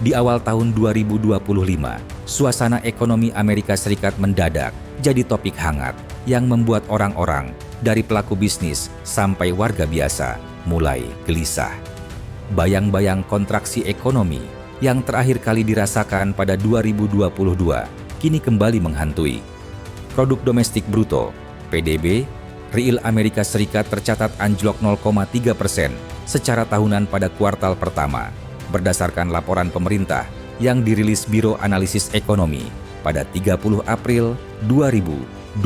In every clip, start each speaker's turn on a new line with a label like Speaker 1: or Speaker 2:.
Speaker 1: Di awal tahun 2025, suasana ekonomi Amerika Serikat mendadak jadi topik hangat yang membuat orang-orang dari pelaku bisnis sampai warga biasa mulai gelisah. Bayang-bayang kontraksi ekonomi yang terakhir kali dirasakan pada 2022 kini kembali menghantui. Produk domestik bruto (PDB) real Amerika Serikat tercatat anjlok 0,3% secara tahunan pada kuartal pertama, berdasarkan laporan pemerintah yang dirilis Biro Analisis Ekonomi pada 30 April 2025.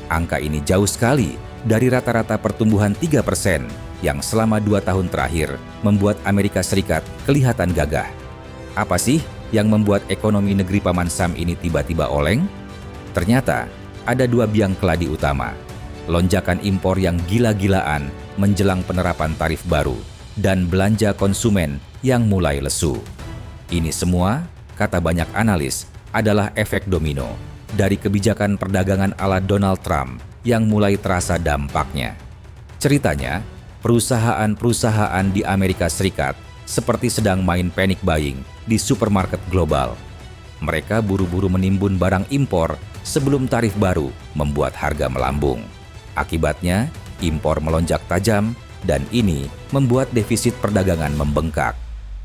Speaker 1: Angka ini jauh sekali dari rata-rata pertumbuhan 3% yang selama 2 tahun terakhir membuat Amerika Serikat kelihatan gagah. Apa sih yang membuat ekonomi negeri Paman Sam ini tiba-tiba oleng? Ternyata ada 2 biang keladi utama. Lonjakan impor yang gila-gilaan menjelang penerapan tarif baru dan belanja konsumen yang mulai lesu. Ini semua, kata banyak analis, adalah efek domino dari kebijakan perdagangan ala Donald Trump yang mulai terasa dampaknya. Ceritanya, perusahaan-perusahaan di Amerika Serikat seperti sedang main panic buying di supermarket global. Mereka buru-buru menimbun barang impor sebelum tarif baru membuat harga melambung. Akibatnya, impor melonjak tajam dan ini membuat defisit perdagangan membengkak.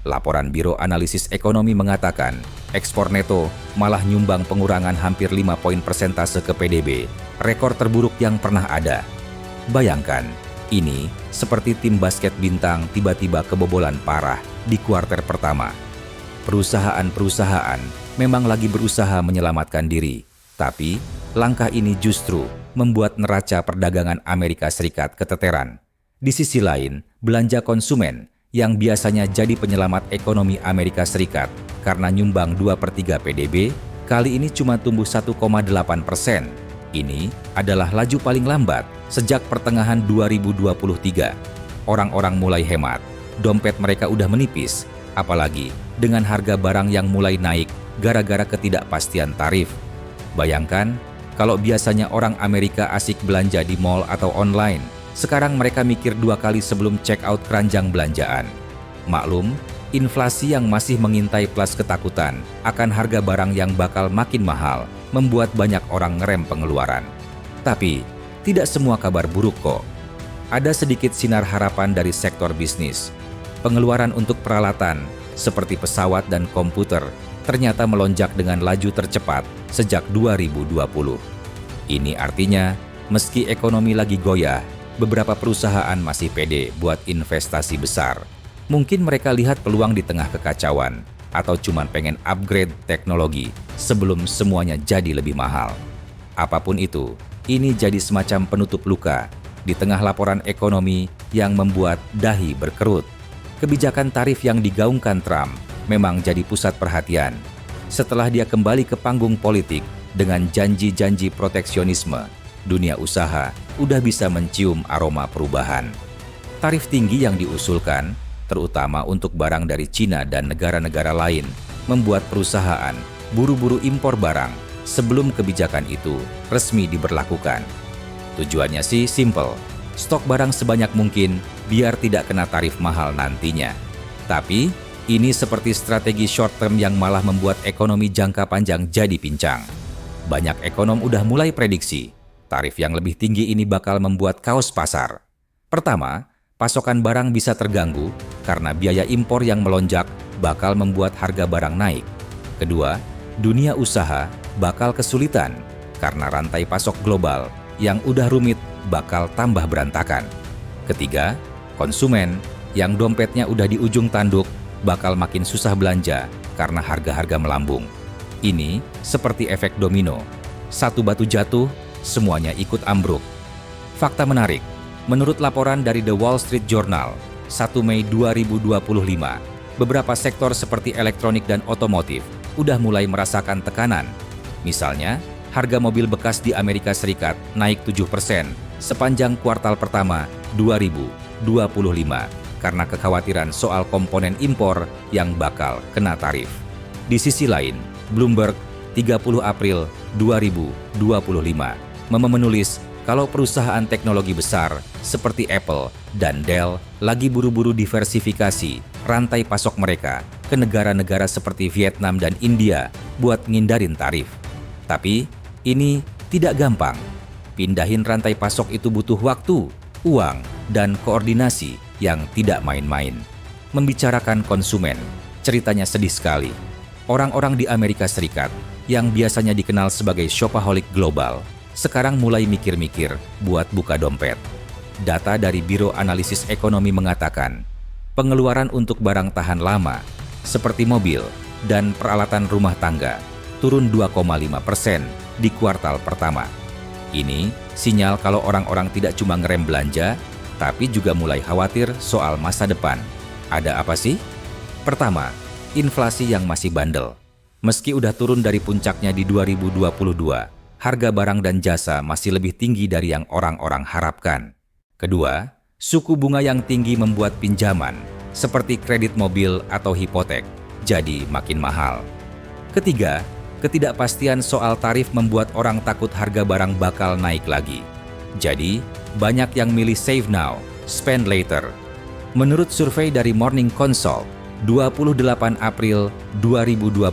Speaker 1: Laporan Biro Analisis Ekonomi mengatakan, ekspor neto malah nyumbang pengurangan hampir 5 poin persentase ke PDB, rekor terburuk yang pernah ada. Bayangkan, ini seperti tim basket bintang tiba-tiba kebobolan parah di kuartal pertama. Perusahaan-perusahaan memang lagi berusaha menyelamatkan diri, tapi langkah ini justru membuat neraca perdagangan Amerika Serikat keteteran. Di sisi lain, belanja konsumen yang biasanya jadi penyelamat ekonomi Amerika Serikat karena nyumbang 2/3 PDB, kali ini cuma tumbuh 1,8%. Ini adalah laju paling lambat sejak pertengahan 2023. Orang-orang mulai hemat, dompet mereka udah menipis, apalagi dengan harga barang yang mulai naik gara-gara ketidakpastian tarif. Bayangkan, kalau biasanya orang Amerika asik belanja di mall atau online, sekarang mereka mikir 2 kali sebelum check out keranjang belanjaan. Maklum, inflasi yang masih mengintai plus ketakutan akan harga barang yang bakal makin mahal membuat banyak orang ngerem pengeluaran. Tapi, tidak semua kabar buruk kok. Ada sedikit sinar harapan dari sektor bisnis. Pengeluaran untuk peralatan, seperti pesawat dan komputer, ternyata melonjak dengan laju tercepat sejak 2020. Ini artinya, meski ekonomi lagi goyah, beberapa perusahaan masih pede buat investasi besar. Mungkin mereka lihat peluang di tengah kekacauan, atau cuma pengen upgrade teknologi sebelum semuanya jadi lebih mahal. Apapun itu, ini jadi semacam penutup luka di tengah laporan ekonomi yang membuat dahi berkerut. Kebijakan tarif yang digaungkan Trump memang jadi pusat perhatian. Setelah dia kembali ke panggung politik dengan janji-janji proteksionisme, dunia usaha udah bisa mencium aroma perubahan. Tarif tinggi yang diusulkan, terutama untuk barang dari Cina dan negara-negara lain, membuat perusahaan buru-buru impor barang sebelum kebijakan itu resmi diberlakukan. Tujuannya sih simple, stok barang sebanyak mungkin biar tidak kena tarif mahal nantinya. Tapi, ini seperti strategi short term yang malah membuat ekonomi jangka panjang jadi pincang. Banyak ekonom udah mulai prediksi, tarif yang lebih tinggi ini bakal membuat kaos pasar. Pertama, pasokan barang bisa terganggu karena biaya impor yang melonjak bakal membuat harga barang naik. Kedua, dunia usaha bakal kesulitan karena rantai pasok global yang udah rumit bakal tambah berantakan. Ketiga, konsumen yang dompetnya udah di ujung tanduk bakal makin susah belanja karena harga-harga melambung. Ini seperti efek domino. Satu batu jatuh, semuanya ikut ambruk. Fakta menarik, menurut laporan dari The Wall Street Journal, 1 Mei 2025, beberapa sektor seperti elektronik dan otomotif udah mulai merasakan tekanan. Misalnya, harga mobil bekas di Amerika Serikat naik 7% sepanjang kuartal pertama 2025 karena kekhawatiran soal komponen impor yang bakal kena tarif. Di sisi lain, Bloomberg 30 April 2025 menulis kalau perusahaan teknologi besar seperti Apple dan Dell lagi buru-buru diversifikasi rantai pasok mereka ke negara-negara seperti Vietnam dan India buat ngindarin tarif. Tapi ini tidak gampang. Pindahin rantai pasok itu butuh waktu, uang, dan koordinasi yang tidak main-main. Membicarakan konsumen, ceritanya sedih sekali. Orang-orang di Amerika Serikat yang biasanya dikenal sebagai shopaholic global, sekarang mulai mikir-mikir buat buka dompet. Data dari Biro Analisis Ekonomi mengatakan, pengeluaran untuk barang tahan lama, seperti mobil dan peralatan rumah tangga, turun 2,5% di kuartal pertama. Ini sinyal kalau orang-orang tidak cuma ngerem belanja, tapi juga mulai khawatir soal masa depan. Ada apa sih? Pertama, inflasi yang masih bandel. Meski udah turun dari puncaknya di 2022, harga barang dan jasa masih lebih tinggi dari yang orang-orang harapkan. Kedua, suku bunga yang tinggi membuat pinjaman, seperti kredit mobil atau hipotek, jadi makin mahal. Ketiga, ketidakpastian soal tarif membuat orang takut harga barang bakal naik lagi. Jadi, banyak yang milih save now, spend later. Menurut survei dari Morning Consult, 28 April 2025,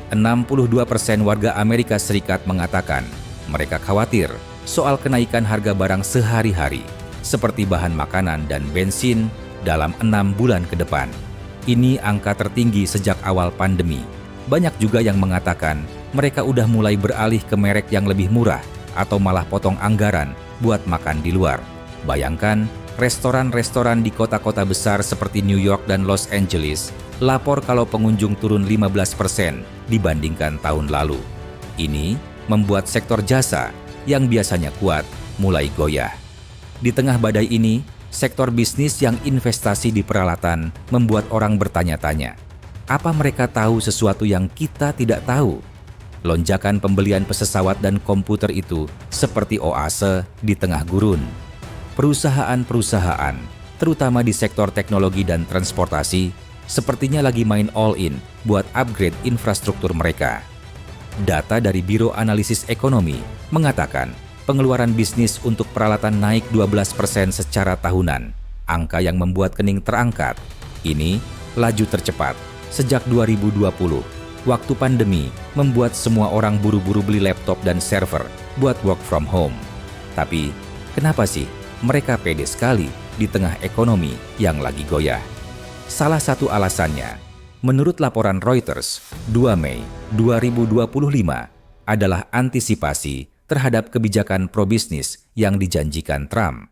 Speaker 1: 62% warga Amerika Serikat mengatakan mereka khawatir soal kenaikan harga barang sehari-hari, seperti bahan makanan dan bensin dalam 6 bulan ke depan. Ini angka tertinggi sejak awal pandemi. Banyak juga yang mengatakan mereka udah mulai beralih ke merek yang lebih murah atau malah potong anggaran buat makan di luar. Bayangkan, restoran-restoran di kota-kota besar seperti New York dan Los Angeles lapor kalau pengunjung turun 15% dibandingkan tahun lalu. Ini membuat sektor jasa yang biasanya kuat mulai goyah. Di tengah badai ini, sektor bisnis yang investasi di peralatan membuat orang bertanya-tanya, apa mereka tahu sesuatu yang kita tidak tahu? Lonjakan pembelian pesawat dan komputer itu seperti oase di tengah gurun. Perusahaan-perusahaan, terutama di sektor teknologi dan transportasi, sepertinya lagi main all-in buat upgrade infrastruktur mereka. Data dari Biro Analisis Ekonomi mengatakan pengeluaran bisnis untuk peralatan naik 12% secara tahunan, angka yang membuat kening terangkat. Ini laju tercepat sejak 2020, waktu pandemi membuat semua orang buru-buru beli laptop dan server buat work from home. Tapi, kenapa sih mereka pede sekali di tengah ekonomi yang lagi goyah? Salah satu alasannya, menurut laporan Reuters, 2 Mei 2025 adalah antisipasi terhadap kebijakan pro-bisnis yang dijanjikan Trump.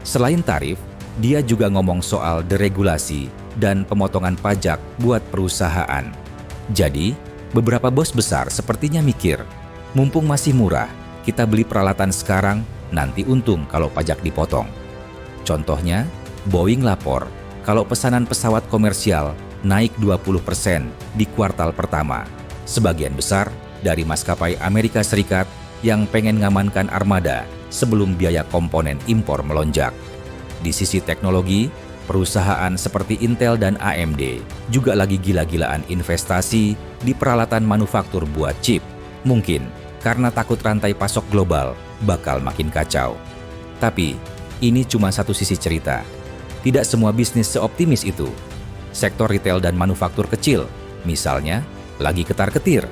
Speaker 1: Selain tarif, dia juga ngomong soal deregulasi dan pemotongan pajak buat perusahaan. Jadi, beberapa bos besar sepertinya mikir, mumpung masih murah, kita beli peralatan sekarang, nanti untung kalau pajak dipotong. Contohnya, Boeing lapor kalau pesanan pesawat komersial naik 20% di kuartal pertama. Sebagian besar dari maskapai Amerika Serikat yang pengen ngamankan armada sebelum biaya komponen impor melonjak. Di sisi teknologi, perusahaan seperti Intel dan AMD juga lagi gila-gilaan investasi di peralatan manufaktur buat chip. Mungkin karena takut rantai pasok global bakal makin kacau. Tapi, ini cuma satu sisi cerita. Tidak semua bisnis seoptimis itu. Sektor retail dan manufaktur kecil, misalnya, lagi ketar-ketir.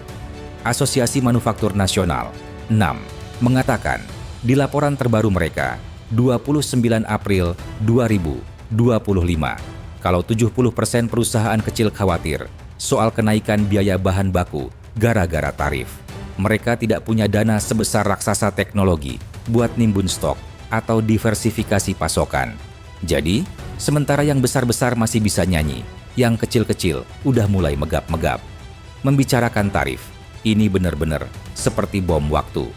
Speaker 1: Asosiasi Manufaktur Nasional, 6, mengatakan di laporan terbaru mereka, 29 April 2025, kalau 70% perusahaan kecil khawatir soal kenaikan biaya bahan baku gara-gara tarif. Mereka tidak punya dana sebesar raksasa teknologi buat nimbun stok atau diversifikasi pasokan. Jadi, sementara yang besar-besar masih bisa nyanyi, yang kecil-kecil udah mulai megap-megap. Membicarakan tarif, ini benar-benar seperti bom waktu.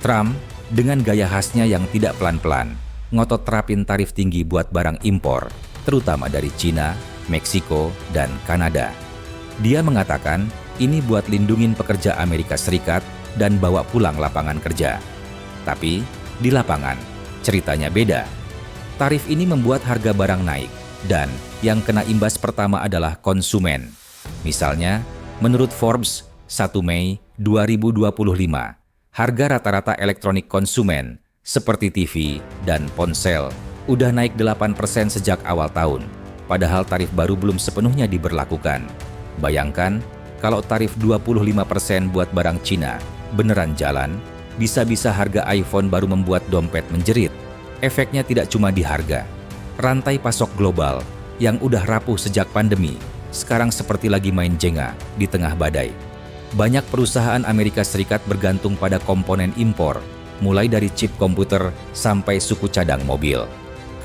Speaker 1: Trump dengan gaya khasnya yang tidak pelan-pelan, ngotot terapin tarif tinggi buat barang impor, terutama dari Cina, Meksiko, dan Kanada. Dia mengatakan ini buat lindungin pekerja Amerika Serikat dan bawa pulang lapangan kerja. Tapi di lapangan, ceritanya beda. Tarif ini membuat harga barang naik, dan yang kena imbas pertama adalah konsumen. Misalnya, menurut Forbes, 1 Mei 2025, harga rata-rata elektronik konsumen seperti TV dan ponsel udah naik 8% sejak awal tahun. padahal tarif baru belum sepenuhnya diberlakukan. Bayangkan, kalau tarif 25% buat barang Cina beneran jalan, bisa-bisa harga iPhone baru membuat dompet menjerit. Efeknya tidak cuma di harga. Rantai pasok global yang udah rapuh sejak pandemi, sekarang seperti lagi main Jenga di tengah badai. Banyak perusahaan Amerika Serikat bergantung pada komponen impor, mulai dari chip komputer sampai suku cadang mobil.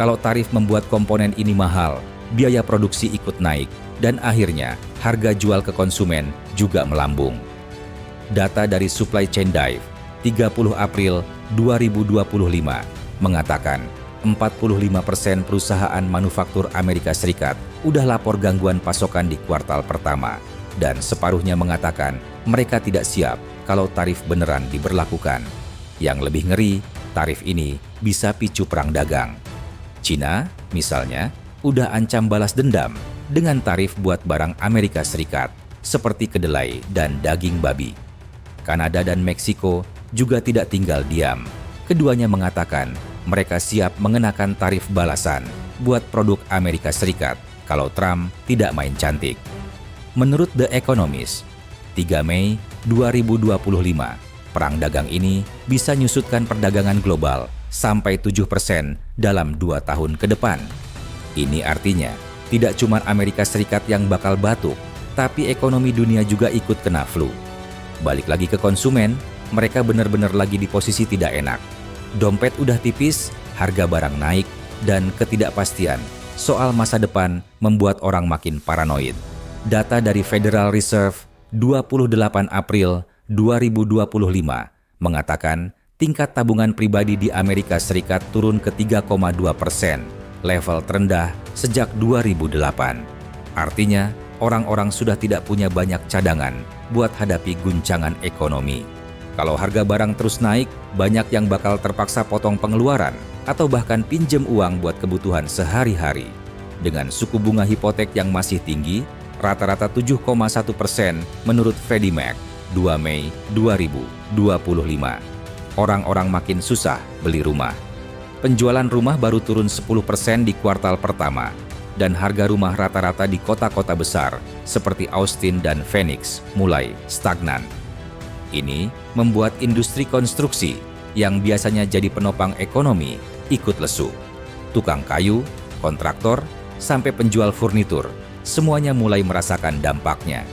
Speaker 1: Kalau tarif membuat komponen ini mahal, biaya produksi ikut naik, dan akhirnya harga jual ke konsumen juga melambung. Data dari Supply Chain Dive 30 April 2025 mengatakan 45% perusahaan manufaktur Amerika Serikat udah lapor gangguan pasokan di kuartal pertama, dan separuhnya mengatakan mereka tidak siap kalau tarif beneran diberlakukan. Yang lebih ngeri, tarif ini bisa picu perang dagang. Cina, misalnya, udah ancam balas dendam dengan tarif buat barang Amerika Serikat, seperti kedelai dan daging babi. Kanada dan Meksiko juga tidak tinggal diam. Keduanya mengatakan mereka siap mengenakan tarif balasan buat produk Amerika Serikat kalau Trump tidak main cantik. Menurut The Economist, 3 Mei 2025, perang dagang ini bisa nyusutkan perdagangan global sampai 7% dalam 2 tahun ke depan. Ini artinya, tidak cuma Amerika Serikat yang bakal batuk, tapi ekonomi dunia juga ikut kena flu. Balik lagi ke konsumen, mereka benar-benar lagi di posisi tidak enak. Dompet udah tipis, harga barang naik, dan ketidakpastian soal masa depan membuat orang makin paranoid. Data dari Federal Reserve 28 April 2025 mengatakan tingkat tabungan pribadi di Amerika Serikat turun ke 3,2%, level terendah sejak 2008. Artinya, orang-orang sudah tidak punya banyak cadangan buat hadapi guncangan ekonomi. Kalau harga barang terus naik, banyak yang bakal terpaksa potong pengeluaran atau bahkan pinjem uang buat kebutuhan sehari-hari. Dengan suku bunga hipotek yang masih tinggi, rata-rata 7,1% menurut Freddie Mac, 2 Mei 2025. Orang-orang makin susah beli rumah. Penjualan rumah baru turun 10% di kuartal pertama, dan harga rumah rata-rata di kota-kota besar seperti Austin dan Phoenix mulai stagnan. Ini membuat industri konstruksi yang biasanya jadi penopang ekonomi ikut lesu. Tukang kayu, kontraktor, sampai penjual furnitur, semuanya mulai merasakan dampaknya.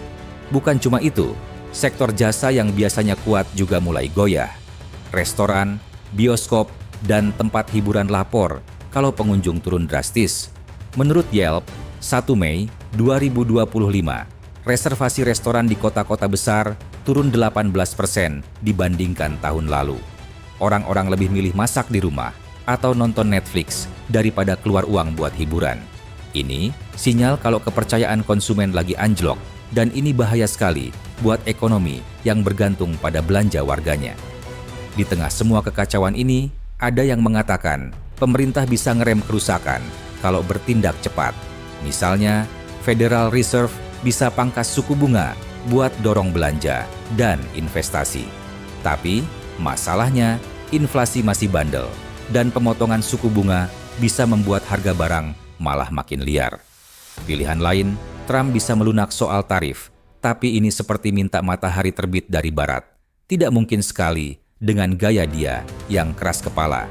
Speaker 1: Bukan cuma itu, sektor jasa yang biasanya kuat juga mulai goyah. Restoran, bioskop, dan tempat hiburan lapor kalau pengunjung turun drastis. Menurut Yelp, 1 Mei 2025, reservasi restoran di kota-kota besar turun 18% dibandingkan tahun lalu. Orang-orang lebih milih masak di rumah atau nonton Netflix daripada keluar uang buat hiburan. Ini sinyal kalau kepercayaan konsumen lagi anjlok, dan ini bahaya sekali buat ekonomi yang bergantung pada belanja warganya. Di tengah semua kekacauan ini, ada yang mengatakan pemerintah bisa ngerem kerusakan kalau bertindak cepat. Misalnya, Federal Reserve bisa pangkas suku bunga buat dorong belanja dan investasi. Tapi, masalahnya inflasi masih bandel, dan pemotongan suku bunga bisa membuat harga barang malah makin liar. Pilihan lain, Trump bisa melunak soal tarif, tapi ini seperti minta matahari terbit dari barat. Tidak mungkin sekali dengan gaya dia yang keras kepala.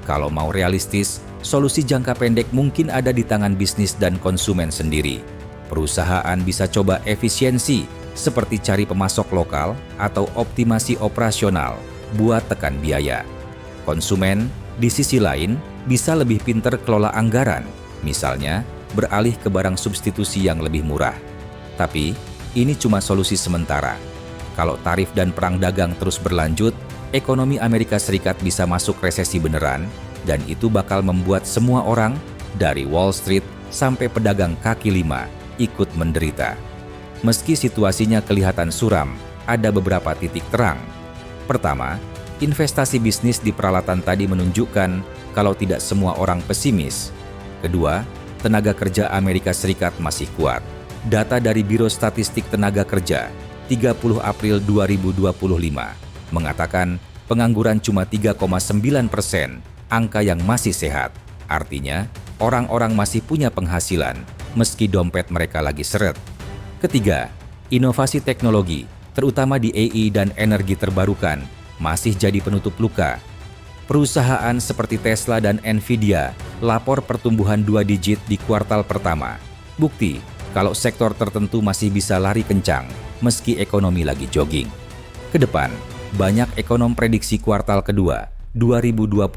Speaker 1: Kalau mau realistis, solusi jangka pendek mungkin ada di tangan bisnis dan konsumen sendiri. Perusahaan bisa coba efisiensi, seperti cari pemasok lokal atau optimasi operasional buat tekan biaya. Konsumen, di sisi lain, bisa lebih pintar kelola anggaran, misalnya beralih ke barang substitusi yang lebih murah. Tapi, ini cuma solusi sementara. Kalau tarif dan perang dagang terus berlanjut, ekonomi Amerika Serikat bisa masuk resesi beneran, dan itu bakal membuat semua orang, dari Wall Street sampai pedagang kaki lima, ikut menderita. Meski situasinya kelihatan suram, ada beberapa titik terang. Pertama, investasi bisnis di peralatan tadi menunjukkan kalau tidak semua orang pesimis. Kedua, tenaga kerja Amerika Serikat masih kuat. Data dari Biro Statistik Tenaga Kerja 30 April 2025 mengatakan pengangguran cuma 3,9%, angka yang masih sehat. Artinya, orang-orang masih punya penghasilan meski dompet mereka lagi seret. Ketiga, inovasi teknologi, terutama di AI dan energi terbarukan, masih jadi penutup luka. Perusahaan seperti Tesla dan Nvidia lapor pertumbuhan 2 digit di kuartal pertama. Bukti kalau sektor tertentu masih bisa lari kencang meski ekonomi lagi jogging. Kedepan, banyak ekonom prediksi kuartal kedua 2025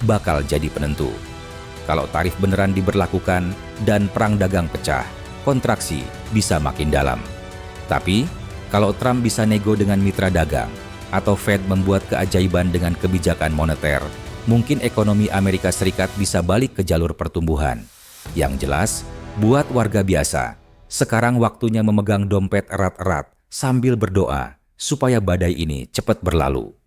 Speaker 1: bakal jadi penentu. Kalau tarif beneran diberlakukan dan perang dagang pecah, kontraksi bisa makin dalam. Tapi, kalau Trump bisa nego dengan mitra dagang, atau Fed membuat keajaiban dengan kebijakan moneter, mungkin ekonomi Amerika Serikat bisa balik ke jalur pertumbuhan. Yang jelas, buat warga biasa, sekarang waktunya memegang dompet erat-erat sambil berdoa supaya badai ini cepat berlalu.